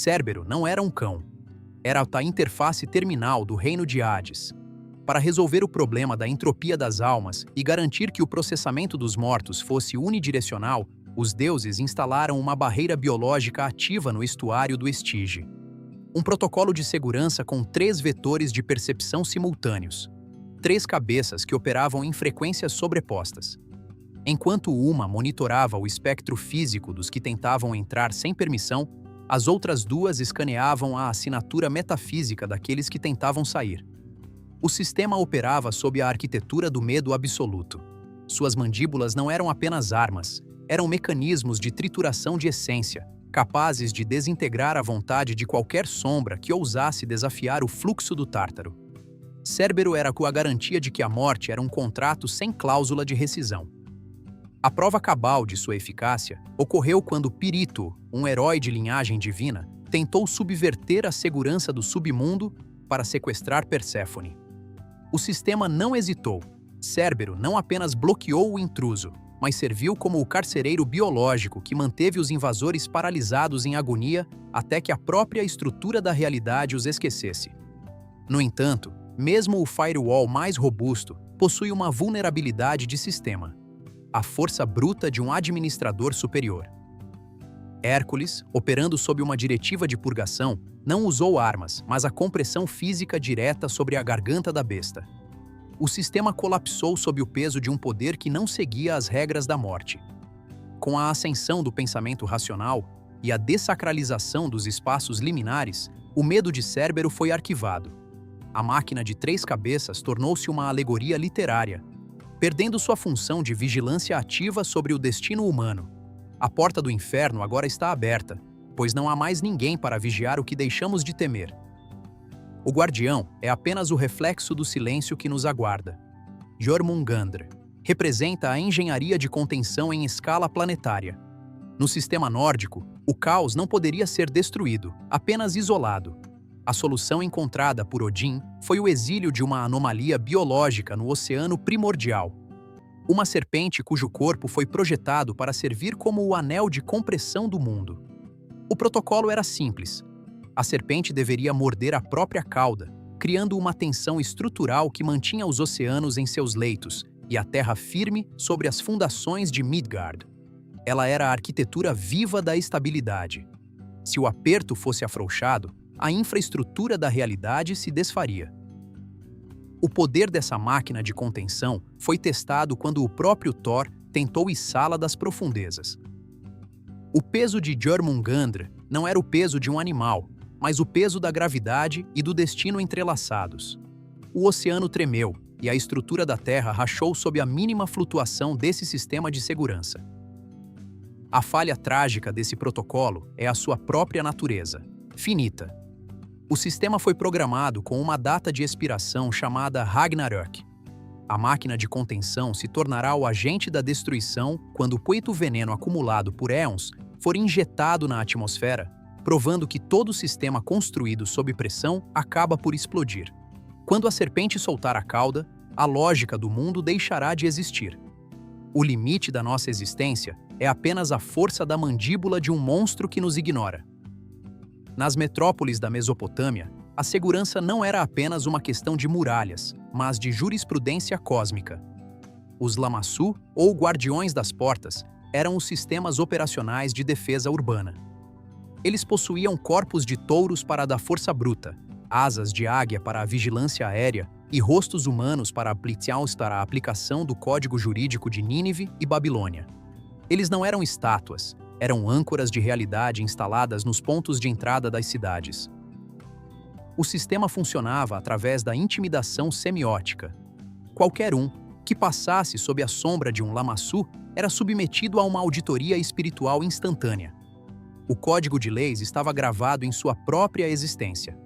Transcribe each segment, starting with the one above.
Cérbero não era um cão. Era a interface terminal do reino de Hades. Para resolver o problema da entropia das almas e garantir que o processamento dos mortos fosse unidirecional, os deuses instalaram uma barreira biológica ativa no estuário do Estige. Um protocolo de segurança com 3 vetores de percepção simultâneos. 3 cabeças que operavam em frequências sobrepostas. Enquanto uma monitorava o espectro físico dos que tentavam entrar sem permissão, as outras 2 escaneavam a assinatura metafísica daqueles que tentavam sair. O sistema operava sob a arquitetura do medo absoluto. Suas mandíbulas não eram apenas armas, eram mecanismos de trituração de essência, capazes de desintegrar a vontade de qualquer sombra que ousasse desafiar o fluxo do Tártaro. Cérbero era a garantia de que a morte era um contrato sem cláusula de rescisão. A prova cabal de sua eficácia ocorreu quando Pirito, um herói de linhagem divina, tentou subverter a segurança do submundo para sequestrar Perséfone. O sistema não hesitou. Cérbero não apenas bloqueou o intruso, mas serviu como o carcereiro biológico que manteve os invasores paralisados em agonia até que a própria estrutura da realidade os esquecesse. No entanto, mesmo o firewall mais robusto possui uma vulnerabilidade de sistema: a força bruta de um administrador superior. Hércules, operando sob uma diretiva de purgação, não usou armas, mas a compressão física direta sobre a garganta da besta. O sistema colapsou sob o peso de um poder que não seguia as regras da morte. Com a ascensão do pensamento racional e a dessacralização dos espaços liminares, o medo de Cérbero foi arquivado. A máquina de 3 cabeças tornou-se uma alegoria literária, perdendo sua função de vigilância ativa sobre o destino humano. A porta do inferno agora está aberta, pois não há mais ninguém para vigiar o que deixamos de temer. O guardião é apenas o reflexo do silêncio que nos aguarda. Jormungandr representa a engenharia de contenção em escala planetária. No sistema nórdico, o caos não poderia ser destruído, apenas isolado. A solução encontrada por Odin foi o exílio de uma anomalia biológica no oceano primordial. Uma serpente cujo corpo foi projetado para servir como o anel de compressão do mundo. O protocolo era simples. A serpente deveria morder a própria cauda, criando uma tensão estrutural que mantinha os oceanos em seus leitos e a terra firme sobre as fundações de Midgard. Ela era a arquitetura viva da estabilidade. Se o aperto fosse afrouxado, a infraestrutura da realidade se desfaria. O poder dessa máquina de contenção foi testado quando o próprio Thor tentou içá-la das profundezas. O peso de Jormungandr não era o peso de um animal, mas o peso da gravidade e do destino entrelaçados. O oceano tremeu e a estrutura da Terra rachou sob a mínima flutuação desse sistema de segurança. A falha trágica desse protocolo é a sua própria natureza, finita. O sistema foi programado com uma data de expiração chamada Ragnarök. A máquina de contenção se tornará o agente da destruição quando o poito veneno acumulado por éons for injetado na atmosfera, provando que todo sistema construído sob pressão acaba por explodir. Quando a serpente soltar a cauda, a lógica do mundo deixará de existir. O limite da nossa existência é apenas a força da mandíbula de um monstro que nos ignora. Nas metrópoles da Mesopotâmia, a segurança não era apenas uma questão de muralhas, mas de jurisprudência cósmica. Os Lamassu, ou Guardiões das Portas, eram os sistemas operacionais de defesa urbana. Eles possuíam corpos de touros para dar força bruta, asas de águia para a vigilância aérea e rostos humanos para a aplicação do código jurídico de Nínive e Babilônia. Eles não eram estátuas, eram âncoras de realidade instaladas nos pontos de entrada das cidades. O sistema funcionava através da intimidação semiótica. Qualquer um que passasse sob a sombra de um Lamassu era submetido a uma auditoria espiritual instantânea. O código de leis estava gravado em sua própria existência.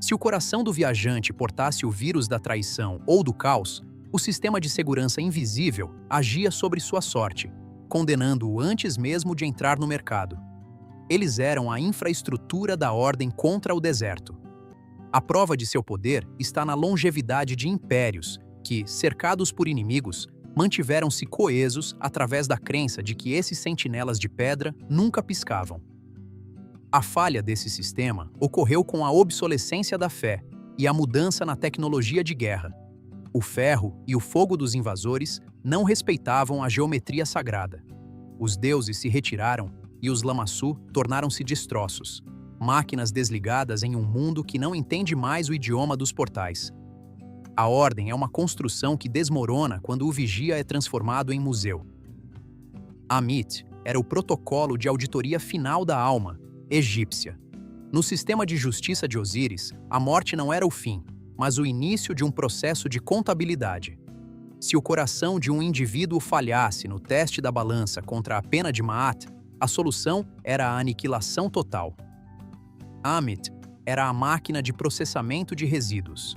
Se o coração do viajante portasse o vírus da traição ou do caos, o sistema de segurança invisível agia sobre sua sorte, condenando-o antes mesmo de entrar no mercado. Eles eram a infraestrutura da ordem contra o deserto. A prova de seu poder está na longevidade de impérios que, cercados por inimigos, mantiveram-se coesos através da crença de que esses sentinelas de pedra nunca piscavam. A falha desse sistema ocorreu com a obsolescência da fé e a mudança na tecnologia de guerra. O ferro e o fogo dos invasores não respeitavam a geometria sagrada. Os deuses se retiraram e os Lamassu tornaram-se destroços, máquinas desligadas em um mundo que não entende mais o idioma dos portais. A ordem é uma construção que desmorona quando o vigia é transformado em museu. Amit era o protocolo de auditoria final da alma, egípcia. No sistema de justiça de Osíris, a morte não era o fim, mas o início de um processo de contabilidade. Se o coração de um indivíduo falhasse no teste da balança contra a pena de Maat, a solução era a aniquilação total. Amit era a máquina de processamento de resíduos.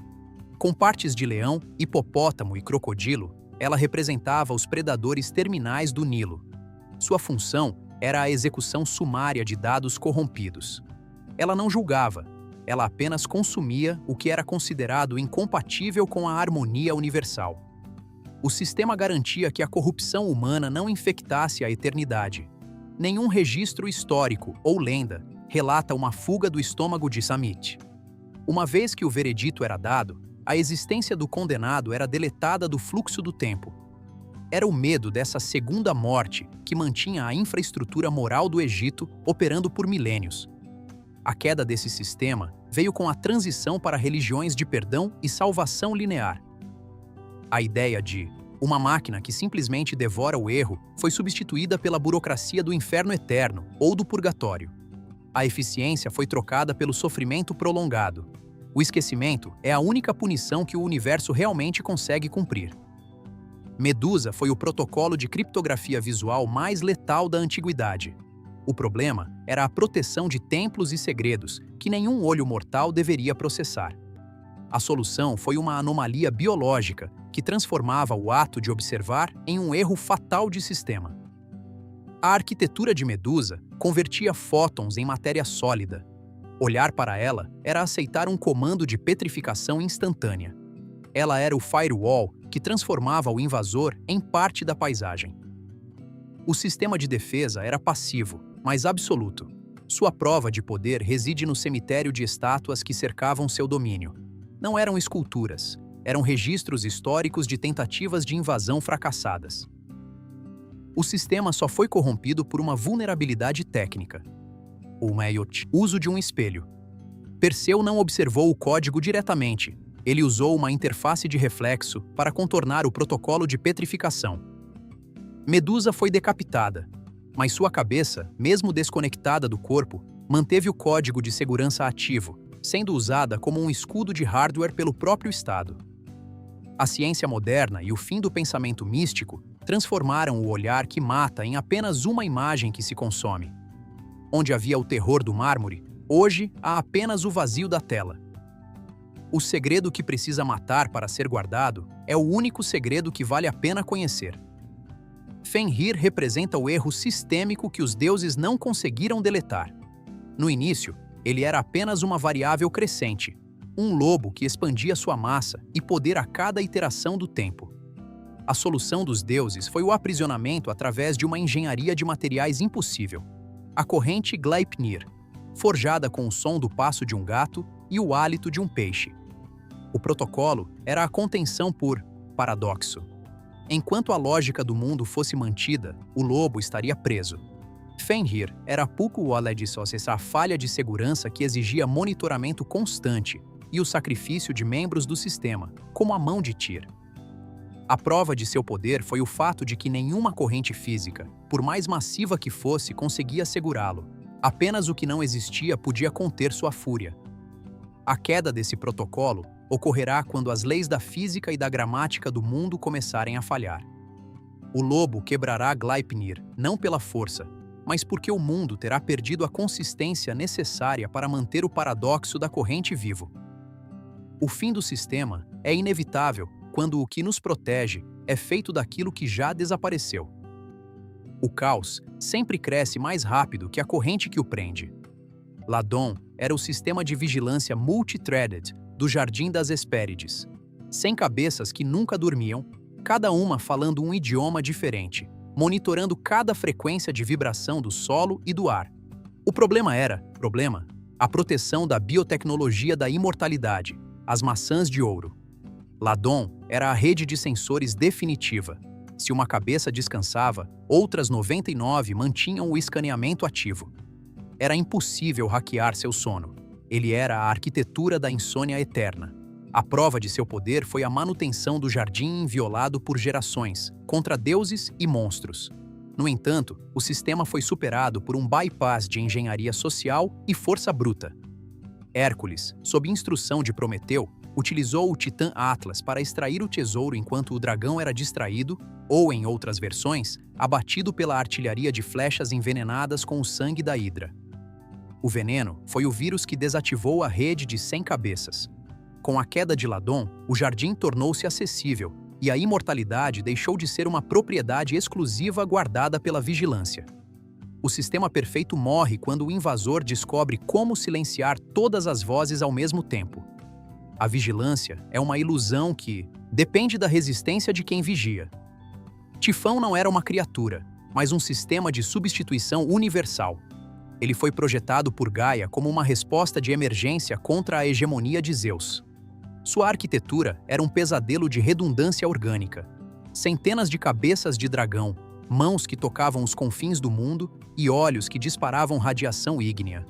Com partes de leão, hipopótamo e crocodilo, ela representava os predadores terminais do Nilo. Sua função era a execução sumária de dados corrompidos. Ela não julgava, ela apenas consumia o que era considerado incompatível com a harmonia universal. O sistema garantia que a corrupção humana não infectasse a eternidade. Nenhum registro histórico ou lenda relata uma fuga do estômago de Samit. Uma vez que o veredito era dado, a existência do condenado era deletada do fluxo do tempo. Era o medo dessa segunda morte que mantinha a infraestrutura moral do Egito operando por milênios. A queda desse sistema veio com a transição para religiões de perdão e salvação linear. A ideia de uma máquina que simplesmente devora o erro foi substituída pela burocracia do inferno eterno ou do purgatório. A eficiência foi trocada pelo sofrimento prolongado. O esquecimento é a única punição que o universo realmente consegue cumprir. Medusa foi o protocolo de criptografia visual mais letal da antiguidade. O problema era a proteção de templos e segredos que nenhum olho mortal deveria processar. A solução foi uma anomalia biológica que transformava o ato de observar em um erro fatal de sistema. A arquitetura de Medusa convertia fótons em matéria sólida. Olhar para ela era aceitar um comando de petrificação instantânea. Ela era o firewall que transformava o invasor em parte da paisagem. O sistema de defesa era passivo, mas absoluto. Sua prova de poder reside no cemitério de estátuas que cercavam seu domínio. Não eram esculturas, eram registros históricos de tentativas de invasão fracassadas. O sistema só foi corrompido por uma vulnerabilidade técnica. O uso de um espelho. Perseu não observou o código diretamente. Ele usou uma interface de reflexo para contornar o protocolo de petrificação. Medusa foi decapitada, mas sua cabeça, mesmo desconectada do corpo, manteve o código de segurança ativo, sendo usada como um escudo de hardware pelo próprio Estado. A ciência moderna e o fim do pensamento místico transformaram o olhar que mata em apenas uma imagem que se consome. Onde havia o terror do mármore, hoje há apenas o vazio da tela. O segredo que precisa matar para ser guardado é o único segredo que vale a pena conhecer. Fenrir representa o erro sistêmico que os deuses não conseguiram deletar. No início, ele era apenas uma variável crescente, um lobo que expandia sua massa e poder a cada iteração do tempo. A solução dos deuses foi o aprisionamento através de uma engenharia de materiais impossível. A corrente Gleipnir, forjada com o som do passo de um gato e o hálito de um peixe. O protocolo era a contenção por paradoxo. Enquanto a lógica do mundo fosse mantida, o lobo estaria preso. Fenrir era essa falha de segurança que exigia monitoramento constante e o sacrifício de membros do sistema, como a mão de Tyr. A prova de seu poder foi o fato de que nenhuma corrente física, por mais massiva que fosse, conseguia segurá-lo. Apenas o que não existia podia conter sua fúria. A queda desse protocolo ocorrerá quando as leis da física e da gramática do mundo começarem a falhar. O lobo quebrará Gleipnir, não pela força, mas porque o mundo terá perdido a consistência necessária para manter o paradoxo da corrente vivo. O fim do sistema é inevitável quando o que nos protege é feito daquilo que já desapareceu. O caos sempre cresce mais rápido que a corrente que o prende. Ladon era o sistema de vigilância multithreaded do Jardim das Hespérides. 100 cabeças que nunca dormiam, cada uma falando um idioma diferente, monitorando cada frequência de vibração do solo e do ar. O O problema, a proteção da biotecnologia da imortalidade, as maçãs de ouro. Ladon era a rede de sensores definitiva. Se uma cabeça descansava, outras 99 mantinham o escaneamento ativo. Era impossível hackear seu sono. Ele era a arquitetura da insônia eterna. A prova de seu poder foi a manutenção do jardim inviolado por gerações, contra deuses e monstros. No entanto, o sistema foi superado por um bypass de engenharia social e força bruta. Hércules, sob instrução de Prometeu, utilizou o Titã Atlas para extrair o tesouro enquanto o dragão era distraído, ou, em outras versões, abatido pela artilharia de flechas envenenadas com o sangue da Hidra. O veneno foi o vírus que desativou a rede de 100 cabeças. Com a queda de Ladon, o jardim tornou-se acessível, e a imortalidade deixou de ser uma propriedade exclusiva guardada pela vigilância. O sistema perfeito morre quando o invasor descobre como silenciar todas as vozes ao mesmo tempo. A vigilância é uma ilusão que depende da resistência de quem vigia. Tifão não era uma criatura, mas um sistema de substituição universal. Ele foi projetado por Gaia como uma resposta de emergência contra a hegemonia de Zeus. Sua arquitetura era um pesadelo de redundância orgânica. Centenas de cabeças de dragão, mãos que tocavam os confins do mundo e olhos que disparavam radiação ígnea.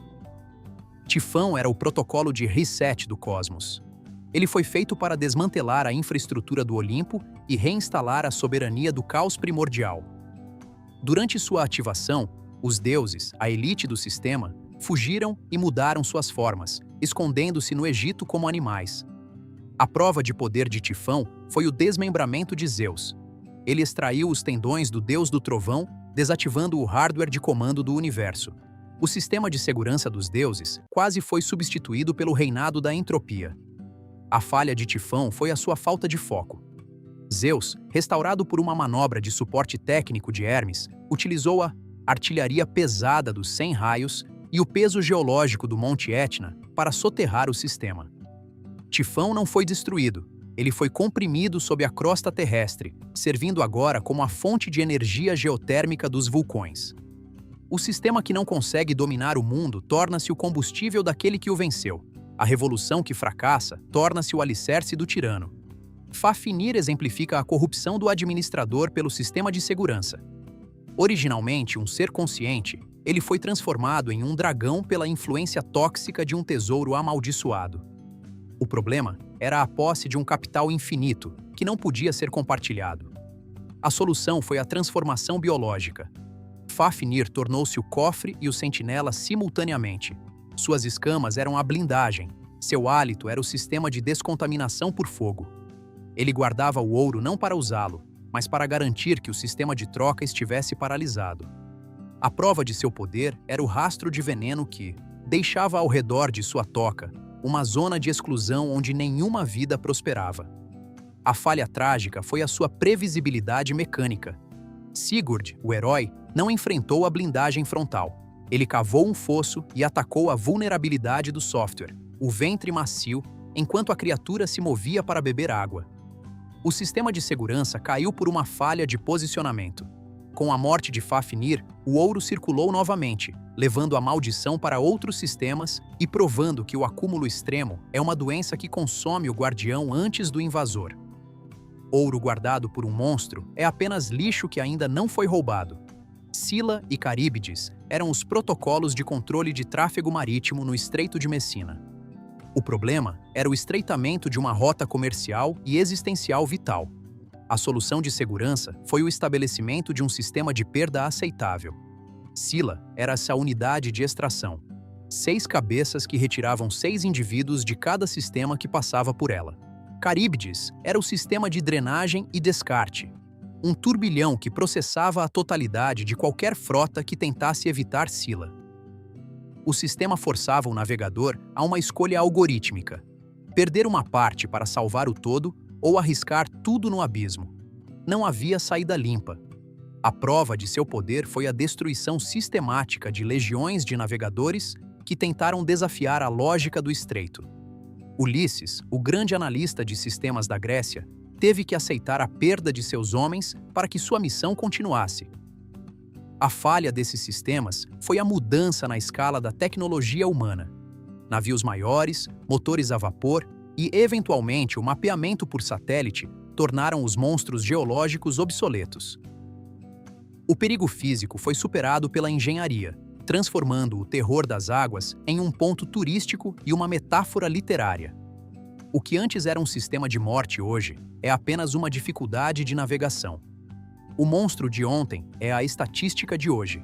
Tifão era o protocolo de reset do cosmos. Ele foi feito para desmantelar a infraestrutura do Olimpo e reinstalar a soberania do caos primordial. Durante sua ativação, os deuses, a elite do sistema, fugiram e mudaram suas formas, escondendo-se no Egito como animais. A prova de poder de Tifão foi o desmembramento de Zeus. Ele extraiu os tendões do deus do trovão, desativando o hardware de comando do universo. O sistema de segurança dos deuses quase foi substituído pelo reinado da entropia. A falha de Tifão foi a sua falta de foco. Zeus, restaurado por uma manobra de suporte técnico de Hermes, utilizou a artilharia pesada dos 100 raios e o peso geológico do Monte Etna para soterrar o sistema. Tifão não foi destruído, ele foi comprimido sob a crosta terrestre, servindo agora como a fonte de energia geotérmica dos vulcões. O sistema que não consegue dominar o mundo torna-se o combustível daquele que o venceu. A revolução que fracassa torna-se o alicerce do tirano. Fafnir exemplifica a corrupção do administrador pelo sistema de segurança. Originalmente um ser consciente, ele foi transformado em um dragão pela influência tóxica de um tesouro amaldiçoado. O problema era a posse de um capital infinito, que não podia ser compartilhado. A solução foi a transformação biológica. Fafnir tornou-se o cofre e o sentinela simultaneamente. Suas escamas eram a blindagem, seu hálito era o sistema de descontaminação por fogo. Ele guardava o ouro não para usá-lo, mas para garantir que o sistema de troca estivesse paralisado. A prova de seu poder era o rastro de veneno que deixava ao redor de sua toca uma zona de exclusão onde nenhuma vida prosperava. A falha trágica foi a sua previsibilidade mecânica. Sigurd, o herói, não enfrentou a blindagem frontal. Ele cavou um fosso e atacou a vulnerabilidade do software, o ventre macio, enquanto a criatura se movia para beber água. O sistema de segurança caiu por uma falha de posicionamento. Com a morte de Fafnir, o ouro circulou novamente, levando a maldição para outros sistemas e provando que o acúmulo extremo é uma doença que consome o guardião antes do invasor. Ouro guardado por um monstro é apenas lixo que ainda não foi roubado. Scylla e Caríbides eram os protocolos de controle de tráfego marítimo no Estreito de Messina. O problema era o estreitamento de uma rota comercial e existencial vital. A solução de segurança foi o estabelecimento de um sistema de perda aceitável. Scylla era essa unidade de extração. 6 cabeças que retiravam 6 indivíduos de cada sistema que passava por ela. Caríbides era o sistema de drenagem e descarte. Um turbilhão que processava a totalidade de qualquer frota que tentasse evitar Scylla. O sistema forçava o navegador a uma escolha algorítmica: perder uma parte para salvar o todo ou arriscar tudo no abismo. Não havia saída limpa. A prova de seu poder foi a destruição sistemática de legiões de navegadores que tentaram desafiar a lógica do estreito. Ulisses, o grande analista de sistemas da Grécia, teve que aceitar a perda de seus homens para que sua missão continuasse. A falha desses sistemas foi a mudança na escala da tecnologia humana. Navios maiores, motores a vapor e, eventualmente, o mapeamento por satélite tornaram os monstros geológicos obsoletos. O perigo físico foi superado pela engenharia, transformando o terror das águas em um ponto turístico e uma metáfora literária. O que antes era um sistema de morte hoje é apenas uma dificuldade de navegação. O monstro de ontem é a estatística de hoje.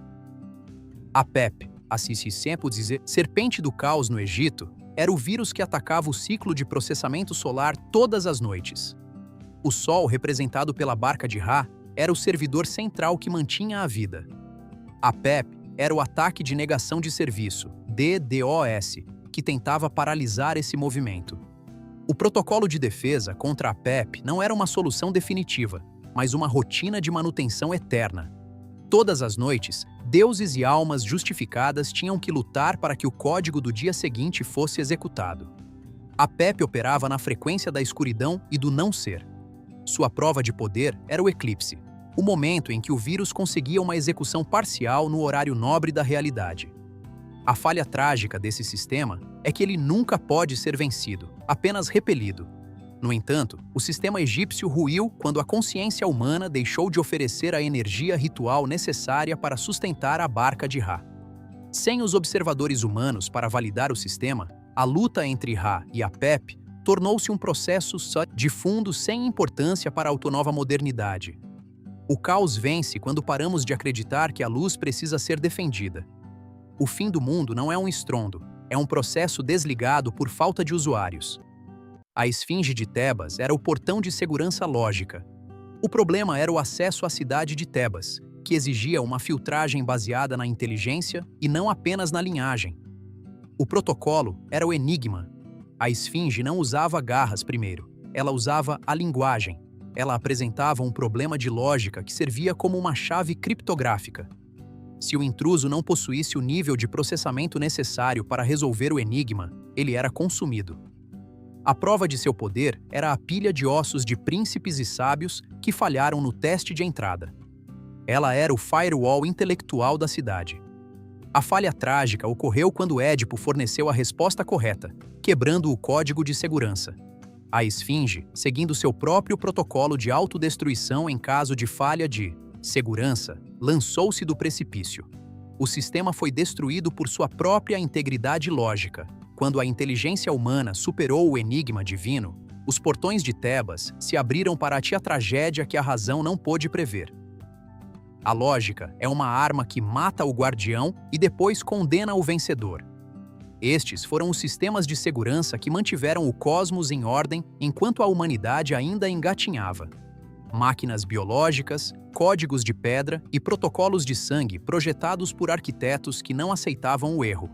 A PEP, a serpente do caos no Egito, era o vírus que atacava o ciclo de processamento solar todas as noites. O Sol, representado pela barca de Ra, era o servidor central que mantinha a vida. A PEP era o ataque de negação de serviço, DDoS, que tentava paralisar esse movimento. O protocolo de defesa contra a PEP não era uma solução definitiva, mas uma rotina de manutenção eterna. Todas as noites, deuses e almas justificadas tinham que lutar para que o código do dia seguinte fosse executado. A PEP operava na frequência da escuridão e do não ser. Sua prova de poder era o eclipse, o momento em que o vírus conseguia uma execução parcial no horário nobre da realidade. A falha trágica desse sistema é que ele nunca pode ser vencido, apenas repelido. No entanto, o sistema egípcio ruiu quando a consciência humana deixou de oferecer a energia ritual necessária para sustentar a barca de Ra. Sem os observadores humanos para validar o sistema, a luta entre Ra e a PEP tornou-se um processo de fundo sem importância para a autonoma modernidade. O caos vence quando paramos de acreditar que a luz precisa ser defendida. O fim do mundo não é um estrondo, é um processo desligado por falta de usuários. A esfinge de Tebas era o portão de segurança lógica. O problema era o acesso à cidade de Tebas, que exigia uma filtragem baseada na inteligência e não apenas na linhagem. O protocolo era o enigma. A esfinge não usava garras primeiro, ela usava a linguagem. Ela apresentava um problema de lógica que servia como uma chave criptográfica. Se o intruso não possuísse o nível de processamento necessário para resolver o enigma, ele era consumido. A prova de seu poder era a pilha de ossos de príncipes e sábios que falharam no teste de entrada. Ela era o firewall intelectual da cidade. A falha trágica ocorreu quando Édipo forneceu a resposta correta, quebrando o código de segurança. A esfinge, seguindo seu próprio protocolo de autodestruição em caso de falha de segurança, lançou-se do precipício. O sistema foi destruído por sua própria integridade lógica. Quando a inteligência humana superou o enigma divino, os portões de Tebas se abriram para a tragédia que a razão não pôde prever. A lógica é uma arma que mata o guardião e depois condena o vencedor. Estes foram os sistemas de segurança que mantiveram o cosmos em ordem enquanto a humanidade ainda engatinhava. Máquinas biológicas, códigos de pedra e protocolos de sangue projetados por arquitetos que não aceitavam o erro.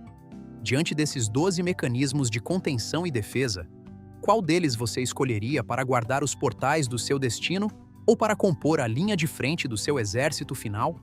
Diante desses 12 mecanismos de contenção e defesa, qual deles você escolheria para guardar os portais do seu destino ou para compor a linha de frente do seu exército final?